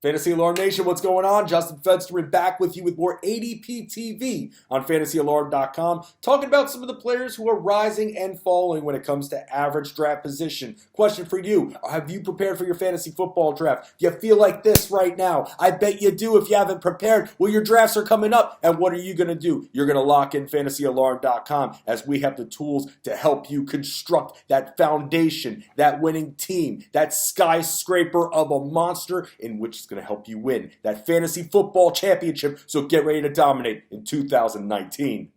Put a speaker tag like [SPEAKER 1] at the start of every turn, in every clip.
[SPEAKER 1] Fantasy Alarm Nation, what's going on? Justin Fensterman back with you with more ADP TV on FantasyAlarm.com, talking about some of the players who are rising and falling when it comes to average draft position. Question for you, have you prepared for your fantasy football draft? Do you feel like this right now? I bet you do if you haven't prepared. Well, your drafts are coming up, and what are you going to do? You're going to lock in FantasyAlarm.com as we have the tools to help you construct that foundation, that winning team, that skyscraper of a monster in which is going to help you win that fantasy football championship. So get ready to dominate in 2019.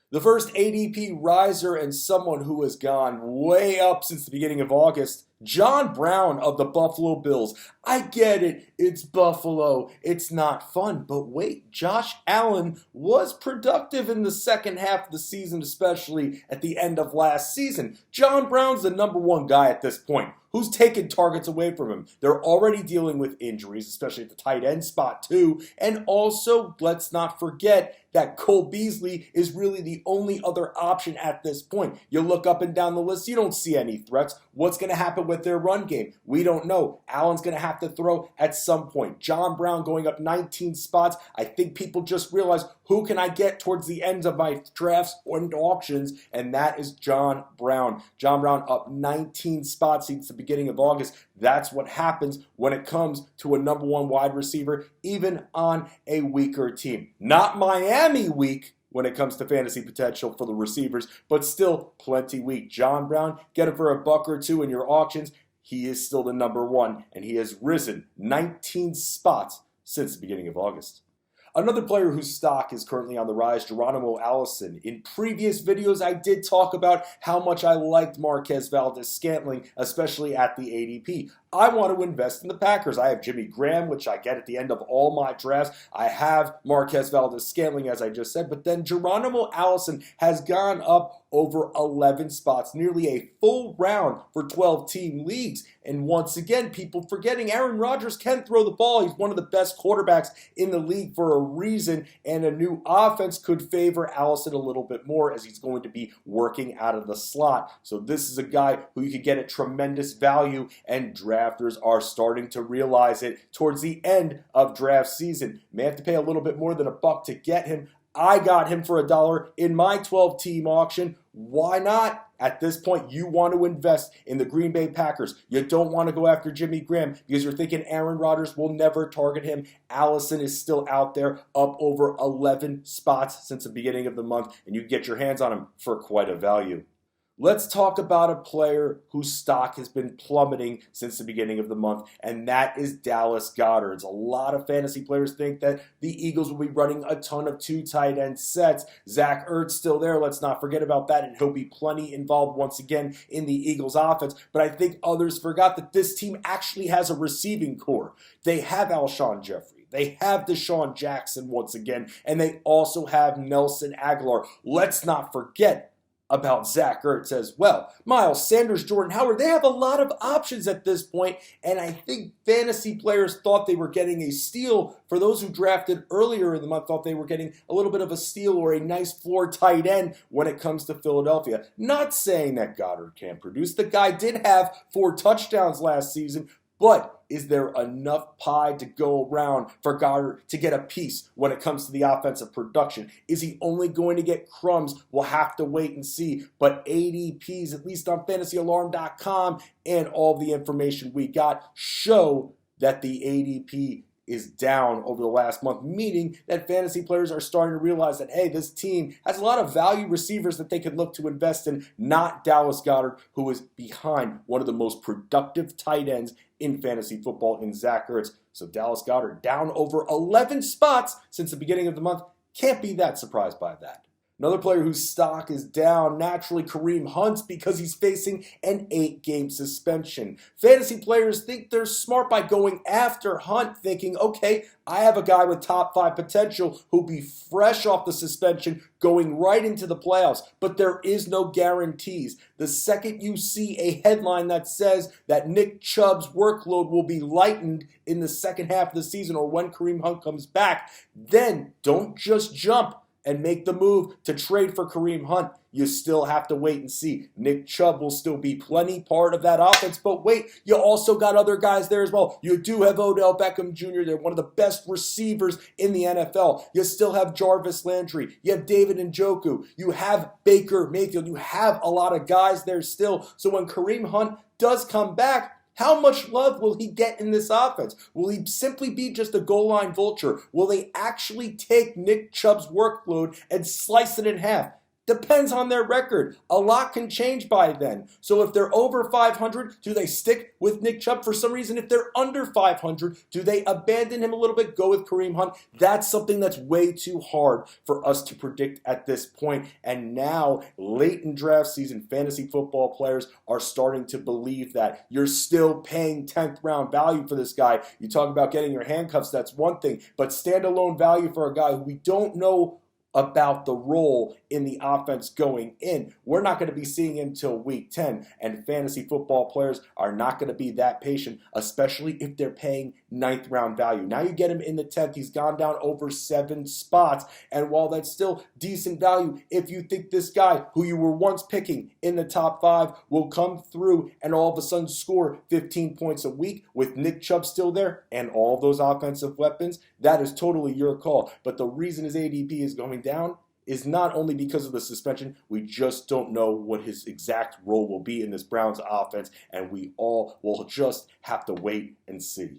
[SPEAKER 1] The first ADP riser and someone who has gone way up since the beginning of August, John Brown of the Buffalo Bills. I get it, it's Buffalo, it's not fun, but wait, Josh Allen was productive in the second half of the season, especially at the end of last season. John Brown's the number one guy at this point. Who's taking targets away from him? They're already dealing with injuries, especially at the tight end spot too. And also, let's not forget that Cole Beasley is really the only other option at this point. You look up and down the list, you don't see any threats. What's going to happen with their run game? We don't know. Allen's going to have to throw at some point. John Brown going up 19 spots. I think people just realize, who can I get towards the ends of my drafts and auctions? And that is John Brown. John Brown up 19 spots since the beginning of August. That's what happens when it comes to a number one wide receiver, even on a weaker team. Not Miami weak when it comes to fantasy potential for the receivers, but still plenty weak. John Brown, get him for a buck or two in your auctions. He is still the number one, and he has risen 19 spots since the beginning of August. Another player whose stock is currently on the rise, Geronimo Allison. In previous videos, I did talk about how much I liked Marquez Valdes-Scantling, especially at the ADP. I want to invest in the Packers. I have Jimmy Graham, which I get at the end of all my drafts. I have Marquez Valdes-Scantling, as I just said, but then Geronimo Allison has gone up over 11 spots, nearly a full round for 12-team leagues. And once again, people forgetting Aaron Rodgers can throw the ball. He's one of the best quarterbacks in the league for a reason, and a new offense could favor Allison a little bit more as he's going to be working out of the slot. So this is a guy who you could get at tremendous value, and drafters are starting to realize it towards the end of draft season. May have to pay a little bit more than a buck to get him. I got him for $1 in my 12-team auction. Why not? At this point, you want to invest in the Green Bay Packers. You don't want to go after Jimmy Graham because you're thinking Aaron Rodgers will never target him. Allison is still out there, up over 11 spots since the beginning of the month, and you can get your hands on him for quite a value. Let's talk about a player whose stock has been plummeting since the beginning of the month, and that is Dallas Goedert. A lot of fantasy players think that the Eagles will be running a ton of two tight end sets. Zach Ertz still there. Let's not forget about that, and he'll be plenty involved once again in the Eagles offense. But I think others forgot that this team actually has a receiving core. They have Alshon Jeffrey. They have Deshaun Jackson once again, and they also have Nelson Aguilar. Let's not forget about Zach Ertz as well. Miles Sanders, Jordan Howard, they have a lot of options at this point, and I think fantasy players thought they were getting a steal. For those who drafted earlier in the month, thought they were getting a little bit of a steal or a nice floor tight end when it comes to Philadelphia. Not saying that Goedert can't produce. The guy did have 4 touchdowns last season, but is there enough pie to go around for Goedert to get a piece when it comes to the offensive production? Is he only going to get crumbs? We'll have to wait and see. But ADPs, at least on FantasyAlarm.com, and all the information we got show that the ADP is down over the last month, meaning that fantasy players are starting to realize that, hey, this team has a lot of value receivers that they could look to invest in, not Dallas Goedert, who is behind one of the most productive tight ends in fantasy football in Zach Ertz. So Dallas Goedert down over 11 spots since the beginning of the month. Can't be that surprised by that. Another player whose stock is down, naturally Kareem Hunt, because he's facing an 8-game suspension. Fantasy players think they're smart by going after Hunt, thinking, okay, I have a guy with top 5 potential who'll be fresh off the suspension going right into the playoffs. But there is no guarantees. The second you see a headline that says that Nick Chubb's workload will be lightened in the second half of the season or when Kareem Hunt comes back, then don't just jump and make the move to trade for Kareem Hunt, you still have to wait and see. Nick Chubb will still be plenty part of that offense, but wait, you also got other guys there as well. You do have Odell Beckham Jr. They're one of the best receivers in the NFL. You still have Jarvis Landry. You have David Njoku. You have Baker Mayfield. You have a lot of guys there still. So when Kareem Hunt does come back, how much love will he get in this offense? Will he simply be just a goal line vulture? Will they actually take Nick Chubb's workload and slice it in half? Depends on their record. A lot can change by then. So if they're over 500, do they stick with Nick Chubb? For some reason, if they're under 500, do they abandon him a little bit, go with Kareem Hunt? That's something that's way too hard for us to predict at this point. And now, late in draft season, fantasy football players are starting to believe that you're still paying 10th round value for this guy. You talk about getting your handcuffs, that's one thing. But standalone value for a guy who we don't know about the role in the offense going in. We're not going to be seeing him until week 10, and fantasy football players are not going to be that patient, especially if they're paying 9th round value. Now you get him in the 10th, he's gone down over 7 spots, and while that's still decent value, if you think this guy who you were once picking in the top 5 will come through and all of a sudden score 15 points a week with Nick Chubb still there and all those offensive weapons, that is totally your call. But the reason his ADP is going down is not only because of the suspension, we just don't know what his exact role will be in this Browns offense, and we all will just have to wait and see.